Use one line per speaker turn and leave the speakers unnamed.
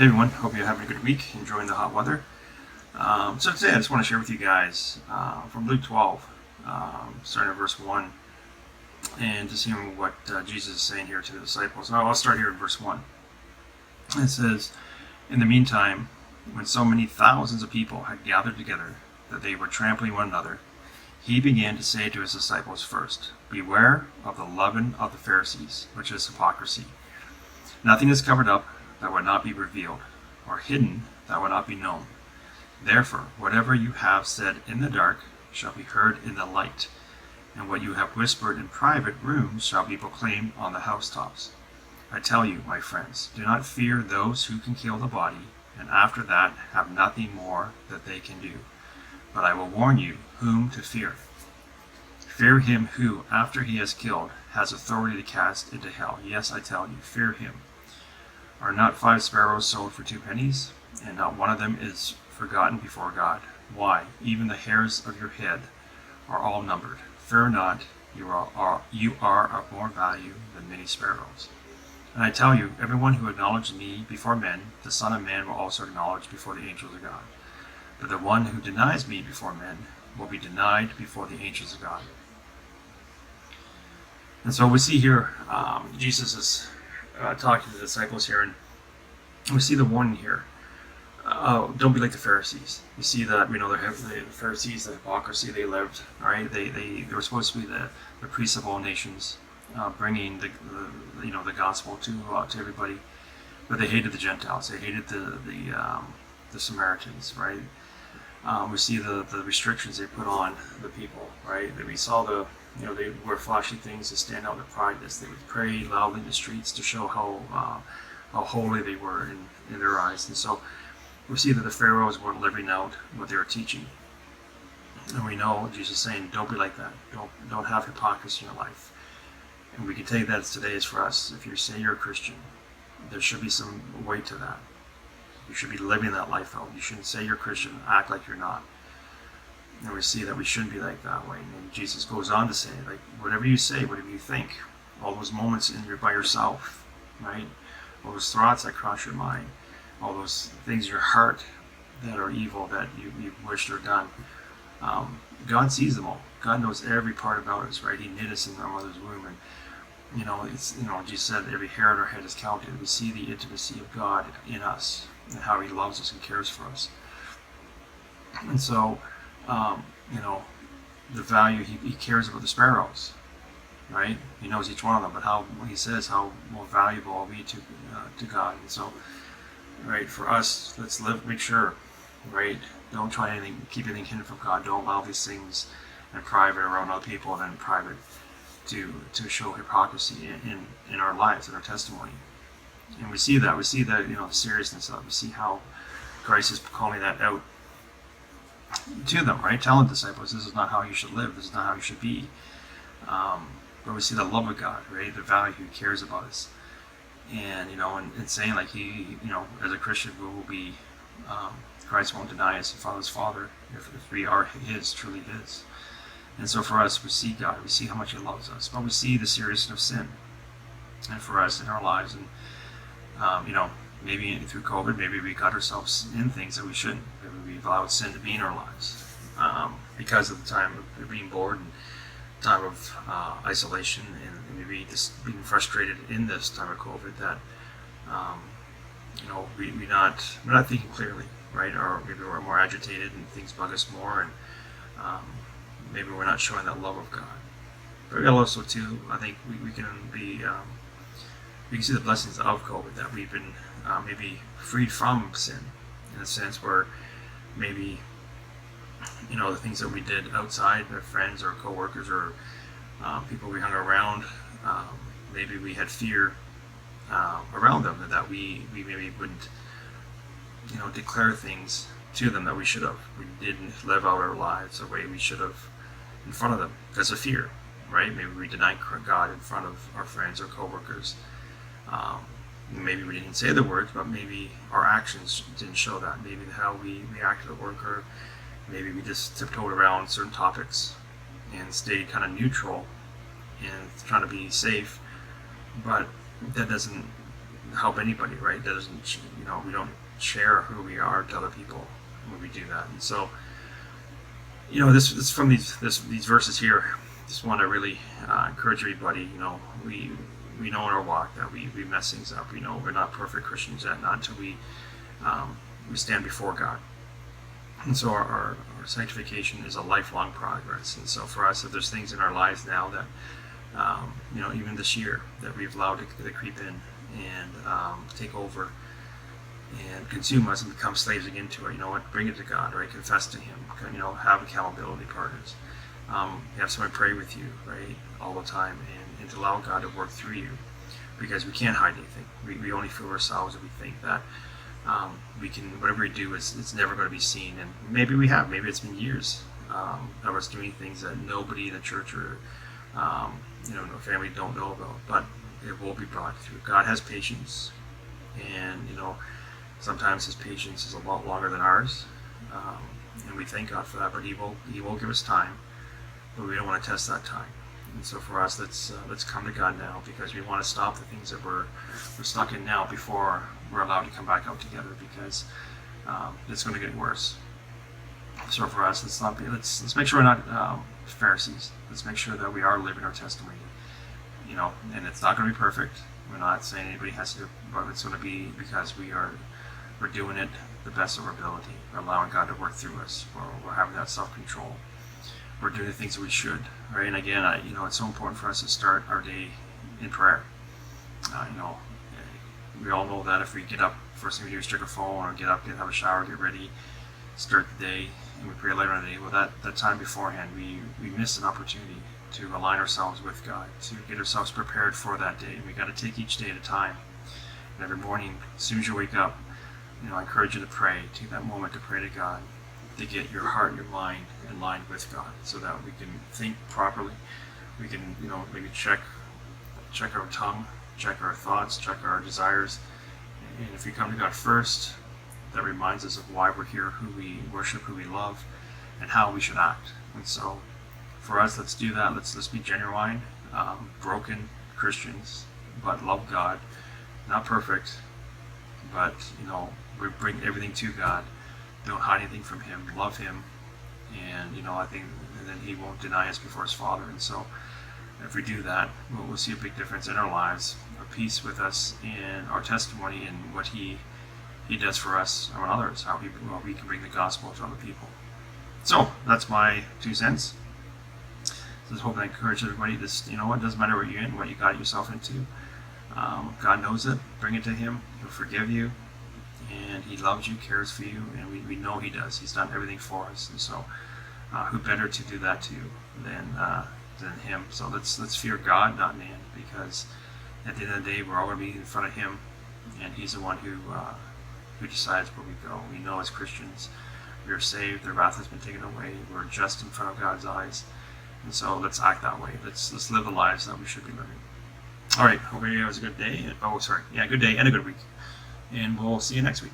Hey everyone, hope you're having a good week, enjoying the hot weather. So today I just want to share with you guys from Luke 12, starting at verse 1, and just hearing what Jesus is saying here to the disciples. I'll start here in verse 1. It says, "In the meantime, when so many thousands of people had gathered together that they were trampling one another, he began to say to his disciples first, 'Beware of the leaven of the Pharisees, which is hypocrisy. Nothing is covered up that would not be revealed, or hidden that would not be known. Therefore, whatever you have said in the dark shall be heard in the light, and what you have whispered in private rooms shall be proclaimed on the housetops. I tell you, my friends, do not fear those who can kill the body, and after that have nothing more that they can do. But I will warn you whom to fear. Fear him who, after he has killed, has authority to cast into hell. Yes, I tell you, fear him. Are not 5 sparrows sold for 2 pennies, and not one of them is forgotten before God? Why, even the hairs of your head are all numbered. Fear not, you are of more value than many sparrows. And I tell you, everyone who acknowledges me before men, the Son of Man will also acknowledge before the angels of God. But the one who denies me before men will be denied before the angels of God.'" And so we see here, Jesus is talking to the disciples here, and we see the warning here. Don't be like the Pharisees. You see that, the Pharisees, the hypocrisy they lived, right? They were supposed to be the priests of all nations, bringing the gospel to everybody, but they hated the Gentiles. They hated the Samaritans, right? We see the restrictions they put on the people, right? That we saw they wear flashy things to stand out in their pride. They would pray loudly in the streets to show how holy they were in their eyes. And so we see that the Pharaohs weren't living out what they were teaching. And we know Jesus is saying, don't be like that. Don't have hypocrisy in your life. And we can take that as today is for us. If you say you're a Christian, there should be some weight to that. You should be living that life out. You shouldn't say you're a Christian and act like you're not. And we see that we shouldn't be like that way. And Jesus goes on to say, like, whatever you say, whatever you think, all those moments by yourself, right? All those thoughts that cross your mind, all those things in your heart that are evil that you wished were done. God sees them all. God knows every part about us, right? He knit us in our mother's womb, and Jesus said every hair on our head is counted. We see the intimacy of God in us and how He loves us and cares for us. And so, the value He cares about the sparrows, right? He knows each one of them, but when He says how more valuable are we to God. And so, right, for us, let's make sure, right? Don't try anything, keep anything hidden from God. Don't allow these things in private around other people and in private to show hypocrisy in our lives, in our testimony. And we see that, the seriousness of it. We see how Christ is calling that out to them, right? Telling the disciples, this is not how you should live, this is not how you should be. But we see the love of God, right? The value He cares about us. And, and saying like He, as a Christian, we will be, Christ won't deny us and Father's Father if we are His, truly His. And so for us, we see God, we see how much He loves us, but we see the seriousness of sin. And for us in our lives, and, maybe through COVID, maybe we got ourselves in things that we shouldn't. Maybe we've allowed sin to be in our lives because of the time of being bored and time of isolation, and maybe just being frustrated in this time of COVID that we're not thinking clearly, right? Or maybe we're more agitated and things bug us more, and maybe we're not showing that love of God. But also too, I think we can see the blessings of COVID, that we've been maybe freed from sin, in a sense where maybe the things that we did outside, our friends or co-workers or people we hung around, maybe we had fear around them, that we maybe wouldn't declare things to them that we should have. We didn't live out our lives the way we should have in front of them because of fear, right? Maybe we denied God in front of our friends or co-workers. Maybe we didn't say the words, but maybe our actions didn't show that. Maybe how we reacted at work, or maybe we just tiptoed around certain topics and stayed kind of neutral and trying to be safe. But that doesn't help anybody, right? That doesn't, we don't share who we are to other people when we do that. And so, this from these verses here. Just want to really encourage everybody. We know in our walk that we mess things up. We know we're not perfect Christians yet, not until we stand before God. And so our sanctification is a lifelong progress. And so for us, if there's things in our lives now that even this year that we've allowed to creep in and take over and consume us and become slaves again to it, bring it to God, right? Confess to Him, have accountability partners. Have someone pray with you, right, all the time, and to allow God to work through you, because we can't hide anything. We only fool ourselves if we think that we can, whatever we do, it's never going to be seen. And maybe we have, maybe it's been years of us doing things that nobody in the church or no family don't know about, but it will be brought through. God has patience, and sometimes His patience is a lot longer than ours, and we thank God for that. But He will give us time, but we don't want to test that time. And so for us, let's come to God now, because we want to stop the things that we're stuck in now before we're allowed to come back out together, because it's going to get worse. So for us, let's make sure we're not Pharisees. Let's make sure that we are living our testimony. And it's not going to be perfect. We're not saying anybody has to, but it's going to be because we're doing it the best of our ability. We're allowing God to work through us. We're having that self-control. We're doing the things that we should, right? And again, it's so important for us to start our day in prayer. We all know that if we get up, first thing we do is check our phone, or get up, have a shower, get ready, start the day, and we pray later in the day. Well, that time beforehand, we miss an opportunity to align ourselves with God, to get ourselves prepared for that day. And we got to take each day at a time. And every morning, as soon as you wake up, I encourage you to pray. Take that moment to pray to God, to get your heart and your mind in line with God, so that we can think properly. We can, maybe check our tongue, check our thoughts, check our desires. And if we come to God first, that reminds us of why we're here, who we worship, who we love, and how we should act. And so for us, let's do that. Let's be genuine, broken Christians, but love God. Not perfect, but we bring everything to God. Don't hide anything from Him. Love Him, and I think, and then He won't deny us before His Father. And so, if we do that, we'll see a big difference in our lives, a peace with us, in our testimony, and what He does for us and others, how we can bring the gospel to other people. So that's my 2 cents. Just hope I encourage everybody. It doesn't matter what you're in, what you got yourself into. God knows it. Bring it to Him. He'll forgive you, and He loves you, cares for you, and we know He does. He's done everything for us, and so who better to do that to than Him? So let's fear God, not man, because at the end of the day, we're all going to be in front of Him, and He's the one who decides where we go. We know as Christians, we are saved. The wrath has been taken away. We're just in front of God's eyes, and so let's act that way. Let's live the lives that we should be living. All right, hope everybody has a good day. Good day and a good week. And we'll see you next week.